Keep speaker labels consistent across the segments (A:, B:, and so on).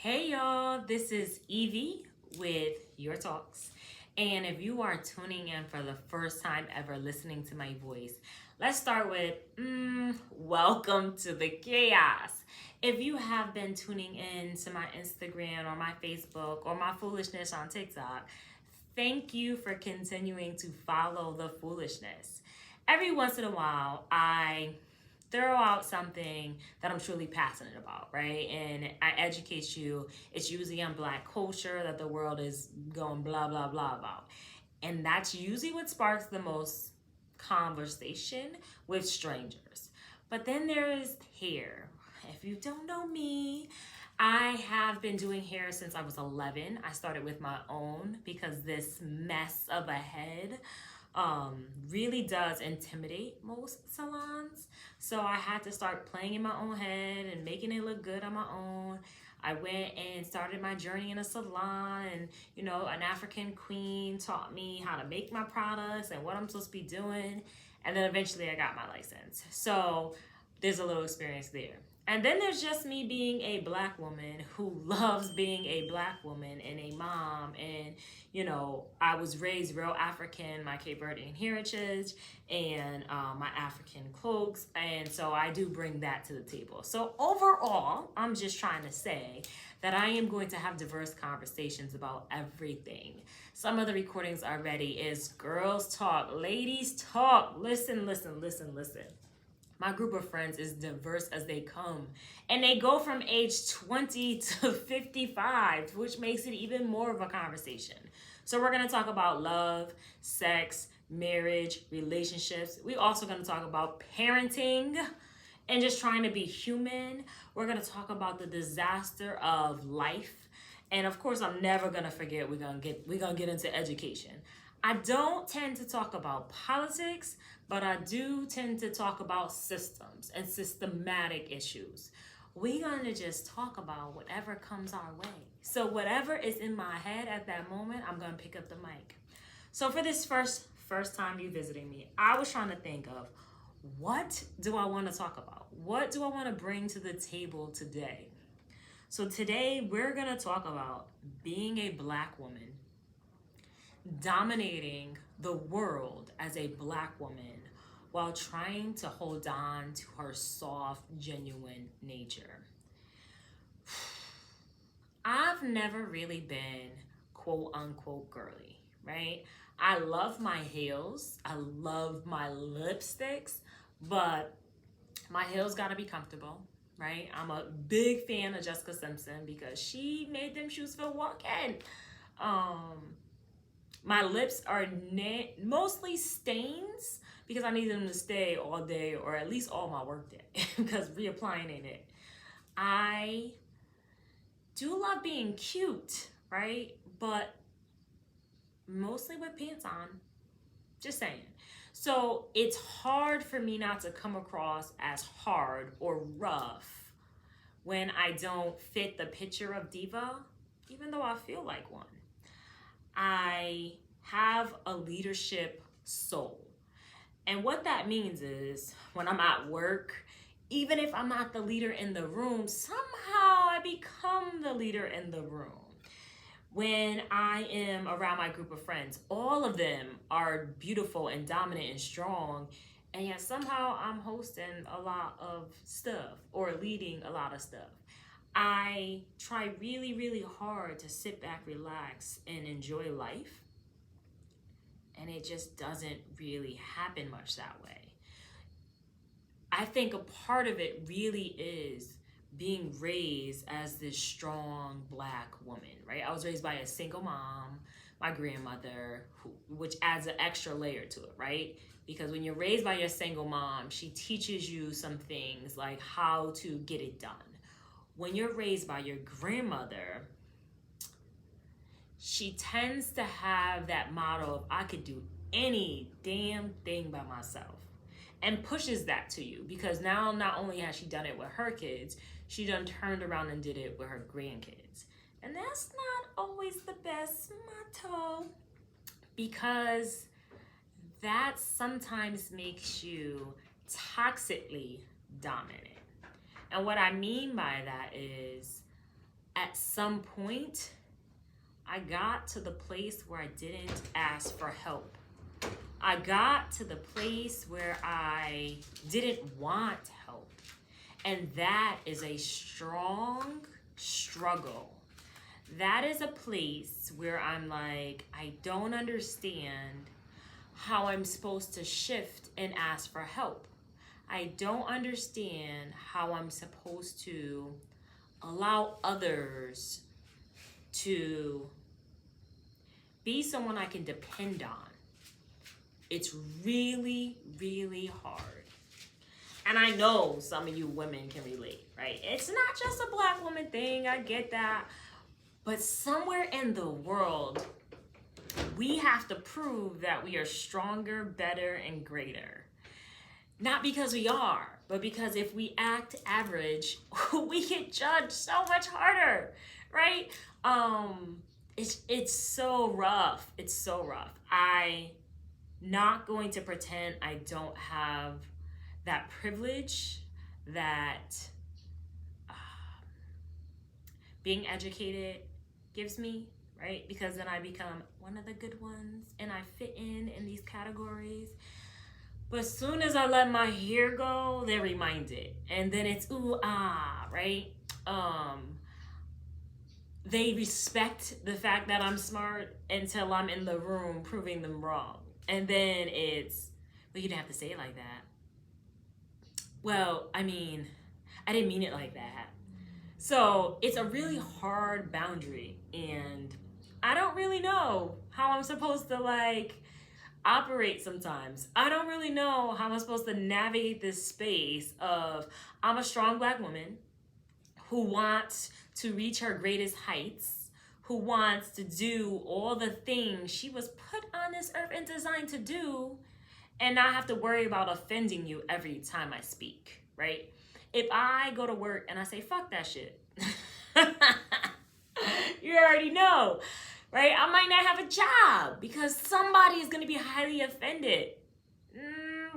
A: Hey y'all, this is Evie with Your Talks. And if you are tuning in for the first time ever listening to my voice, let's start with welcome to the chaos. If you have been tuning in to my Instagram or my Facebook or my foolishness on TikTok, thank you for continuing to follow the foolishness. Every once in a while, I throw out something that I'm truly passionate about, right? And I educate you. It's usually on Black culture that the world is going blah, blah, blah about. And that's usually what sparks the most conversation with strangers. But then there is hair. If you don't know me, I have been doing hair since I was 11. I started with my own because this mess of a head really does intimidate most salons. So I had to start playing in my own head and making it look good on my own. I went and started my journey in a salon, and an African queen taught me how to make my products and what I'm supposed to be doing. And then eventually I got my license. So there's a little experience there. And then there's just me being a Black woman who loves being a Black woman and a mom. And, I was raised real African, my Cape Verdean heritage and my African cloaks. And so I do bring that to the table. So overall, I'm just trying to say that I am going to have diverse conversations about everything. Some of the recordings already is girls talk, ladies talk. Listen, listen, listen, listen. My group of friends is diverse as they come. And they go from age 20 to 55, which makes it even more of a conversation. So we're going to talk about love, sex, marriage, relationships. We're also going to talk about parenting and just trying to be human. We're going to talk about the disaster of life. And of course, I'm never going to forget we're going to get into education. I don't tend to talk about politics, but I do tend to talk about systems and systematic issues. We're going to just talk about whatever comes our way. So whatever is in my head at that moment, I'm going to pick up the mic. So for this first time you visiting me, I was trying to think of what do I want to talk about? What do I want to bring to the table today? So today we're going to talk about being a Black woman, dominating the world as a Black woman while trying to hold on to her soft, genuine nature. I've never really been quote unquote girly, right? I love my heels, I love my lipsticks, but my heels gotta be comfortable, right? I'm a big fan of Jessica Simpson because she made them shoes for walking. My lips are mostly stains because I need them to stay all day or at least all my work day because reapplying ain't it. I do love being cute, right? But mostly with pants on. Just saying. So it's hard for me not to come across as hard or rough when I don't fit the picture of diva, even though I feel like one. I have a leadership soul. And what that means is when I'm at work, even if I'm not the leader in the room, somehow I become the leader in the room. When I am around my group of friends, all of them are beautiful and dominant and strong. And yet somehow I'm hosting a lot of stuff or leading a lot of stuff. I try really, really hard to sit back, relax, and enjoy life. And it just doesn't really happen much that way. I think a part of it really is being raised as this strong Black woman, right? I was raised by a single mom, my grandmother, which adds an extra layer to it, right? Because when you're raised by your single mom, she teaches you some things like how to get it done. When you're raised by your grandmother, she tends to have that motto of I could do any damn thing by myself and pushes that to you because now not only has she done it with her kids, she done turned around and did it with her grandkids. And that's not always the best motto because that sometimes makes you toxically dominant. And what I mean by that is at some point, I got to the place where I didn't ask for help. I got to the place where I didn't want help. And that is a strong struggle. That is a place where I'm like, I don't understand how I'm supposed to shift and ask for help. I don't understand how I'm supposed to allow others to be someone I can depend on. It's really, really hard. And I know some of you women can relate, right? It's not just a Black woman thing, I get that. But somewhere in the world, we have to prove that we are stronger, better, and greater. Not because we are, but because if we act average, we get judged so much harder, right? It's so rough. It's so rough. I'm not going to pretend I don't have that privilege that being educated gives me, right? Because then I become one of the good ones and I fit in these categories. But as soon as I let my hair go, they're reminded. And then it's ooh, ah, right? They respect the fact that I'm smart until I'm in the room proving them wrong. And then it's, well, you didn't have to say it like that. Well, I mean, I didn't mean it like that. So it's a really hard boundary. And I don't really know how I'm supposed to operate sometimes. I don't really know how I'm supposed to navigate this space of I'm a strong Black woman who wants to reach her greatest heights, who wants to do all the things she was put on this earth and designed to do, and not have to worry about offending you every time I speak, right? If I go to work and I say, fuck that shit, you already know, right? I might not have a job because somebody is going to be highly offended.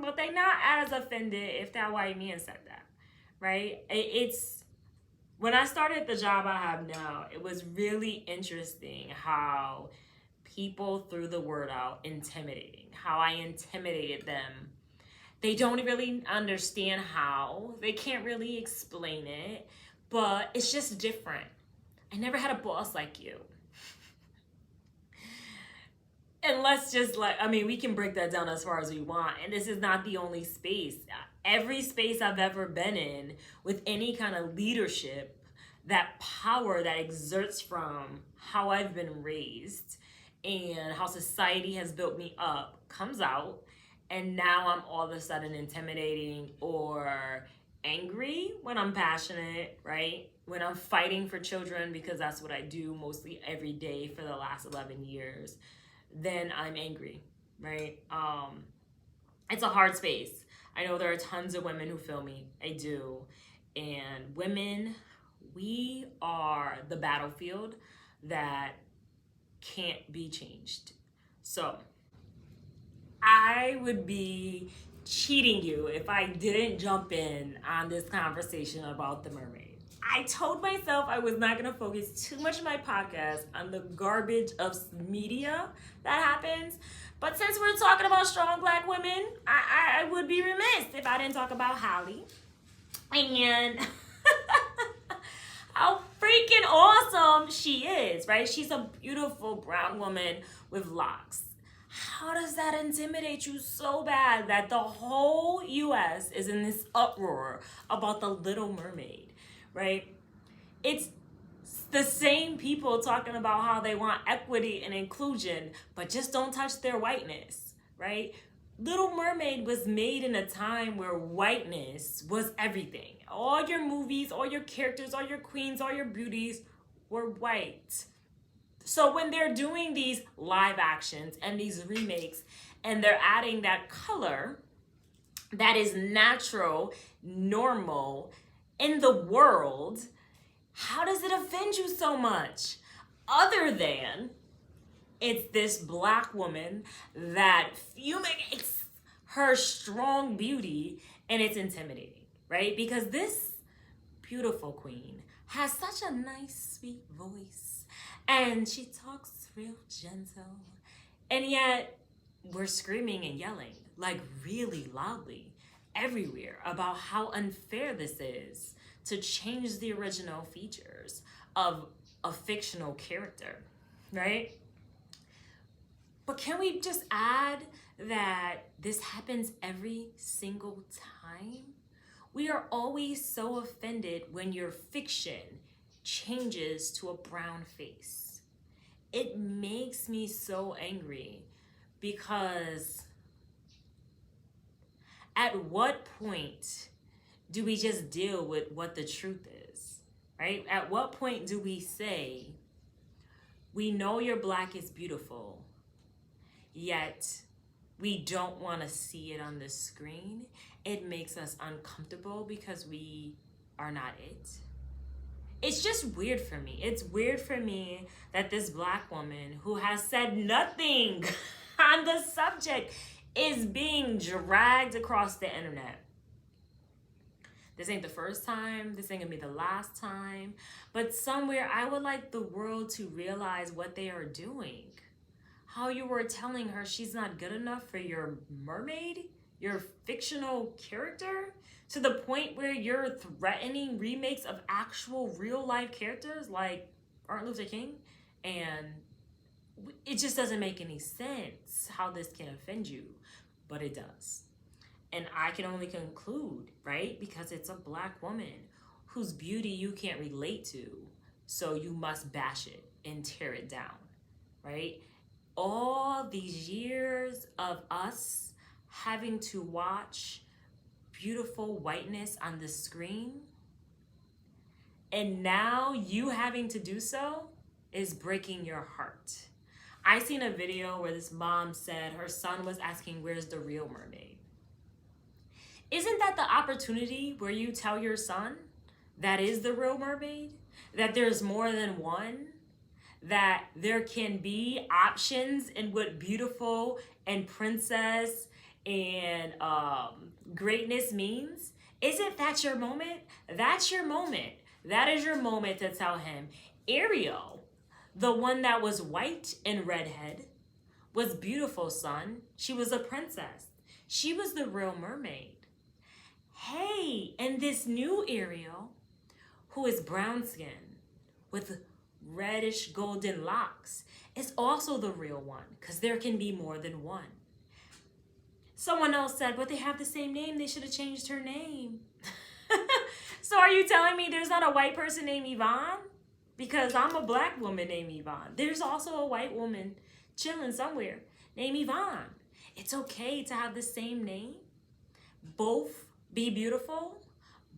A: But they not as offended if that white man said that, right? It's when I started the job I have now, it was really interesting how people threw the word out intimidating, how I intimidated them. They don't really understand how. They can't really explain it, but it's just different. I never had a boss like you. And let's just we can break that down as far as we want. And this is not the only space. Every space I've ever been in with any kind of leadership, that power that exerts from how I've been raised and how society has built me up comes out. And now I'm all of a sudden intimidating or angry when I'm passionate, right? When I'm fighting for children, because that's what I do mostly every day for the last 11 years. Then I'm angry, right? It's a hard space. I know there are tons of women who feel me. I do. And women, we are the battlefield that can't be changed. So I would be cheating you if I didn't jump in on this conversation about the mermaid. I told myself I was not going to focus too much of my podcast on the garbage of media that happens. But since we're talking about strong Black women, I would be remiss if I didn't talk about Holly. And how freaking awesome she is, right? She's a beautiful brown woman with locks. How does that intimidate you so bad that the whole US is in this uproar about the Little Mermaid? Right? It's the same people talking about how they want equity and inclusion, but just don't touch their whiteness, right? Little Mermaid was made in a time where whiteness was everything. All your movies, all your characters, all your queens, all your beauties were white. So when they're doing these live actions and these remakes and they're adding that color that is natural, normal, in the world, how does it offend you so much? Other than it's this Black woman that fumigates her strong beauty and it's intimidating, right? Because this beautiful queen has such a nice, sweet voice, and she talks real gentle, and yet we're screaming and yelling, like really loudly, everywhere about how unfair this is to change the original features of a fictional character, right? But can we just add that this happens every single time? We are always so offended when your fiction changes to a brown face. It makes me so angry because at what point do we just deal with what the truth is, right? At what point do we say, we know your black is beautiful, yet we don't want to see it on the screen? It makes us uncomfortable because we are not it. It's just weird for me. It's weird for me that this black woman who has said nothing on the subject is being dragged across the internet. This ain't the first time. This ain't gonna be the last time. But somewhere I would like the world to realize what they are doing. How you were telling her she's not good enough for your mermaid, your fictional character, to the point where you're threatening remakes of actual real life characters like Martin Luther King. And it just doesn't make any sense how this can offend you, but it does. And I can only conclude, right? Because it's a black woman whose beauty you can't relate to, so you must bash it and tear it down, right? All these years of us having to watch beautiful whiteness on the screen, and now you having to do so is breaking your heart. I seen a video where this mom said her son was asking, where's the real mermaid? Isn't that the opportunity where you tell your son that is the real mermaid? That there's more than one? That there can be options in what beautiful and princess and greatness means? Isn't that your moment? That's your moment. That is your moment to tell him, Ariel, the one that was white and redhead, was beautiful, son. She was a princess. She was the real mermaid. Hey, and this new Ariel, who is brown skin with reddish golden locks, is also the real one, because there can be more than one. Someone else said, but they have the same name, they should have changed her name. So are you telling me there's not a white person named Yvonne? Because I'm a black woman named Yvonne. There's also a white woman chilling somewhere named Yvonne. It's okay to have the same name. Both be beautiful.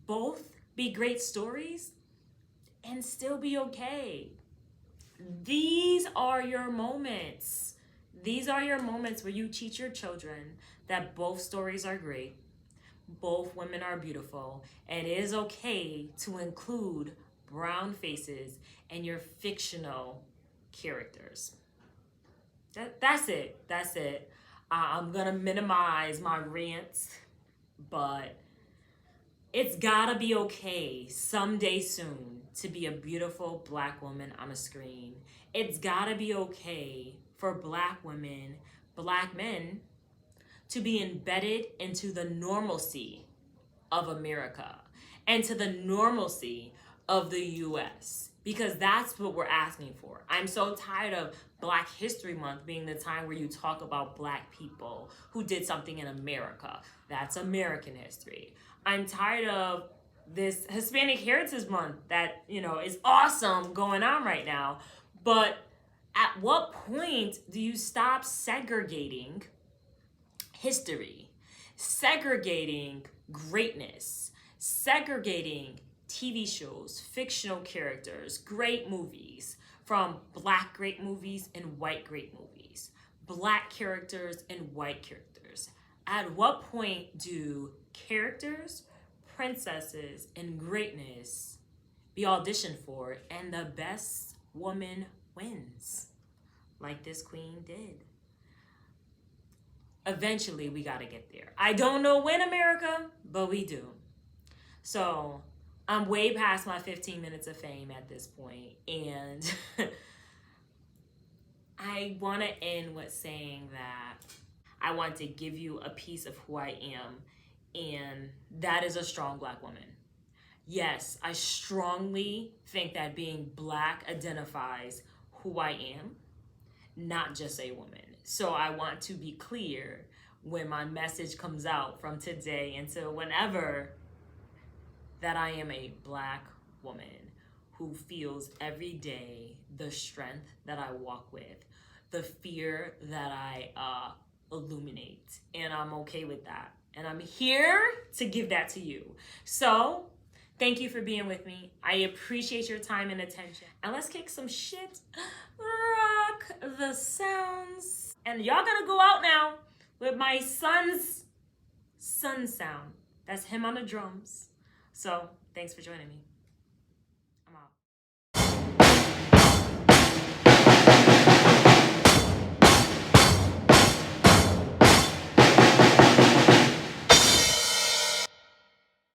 A: Both be great stories. And still be okay. These are your moments. These are your moments where you teach your children that both stories are great. Both women are beautiful. And it is okay to include brown faces in your fictional characters. That's it. That's it. I'm going to minimize my rants, but it's gotta be okay someday soon to be a beautiful black woman on a screen. It's gotta be okay for black women, black men, to be embedded into the normalcy of America and to the normalcy of the US, because that's what we're asking for. I'm so tired of Black History Month being the time where you talk about black people who did something in America. That's American history. I'm tired of this Hispanic Heritage Month that, is awesome going on right now. But at what point do you stop segregating history, segregating greatness, segregating TV shows, fictional characters, great movies from black great movies and white great movies, black characters and white characters? At what point do characters, princesses, and greatness be auditioned for and the best woman wins, like this queen did? Eventually, we gotta get there. I don't know when, America, but we do. So I'm way past my 15 minutes of fame at this point, and I want to end with saying that I want to give you a piece of who I am, and that is a strong Black woman. Yes, I strongly think that being Black identifies who I am, not just a woman. So I want to be clear when my message comes out from today until whenever, that I am a Black woman who feels every day the strength that I walk with, the fear that I illuminate, and I'm okay with that. And I'm here to give that to you. So thank you for being with me. I appreciate your time and attention. And let's kick some shit. Rock the sounds. And y'all gonna go out now with my son's sun sound. That's him on the drums. So thanks for joining me.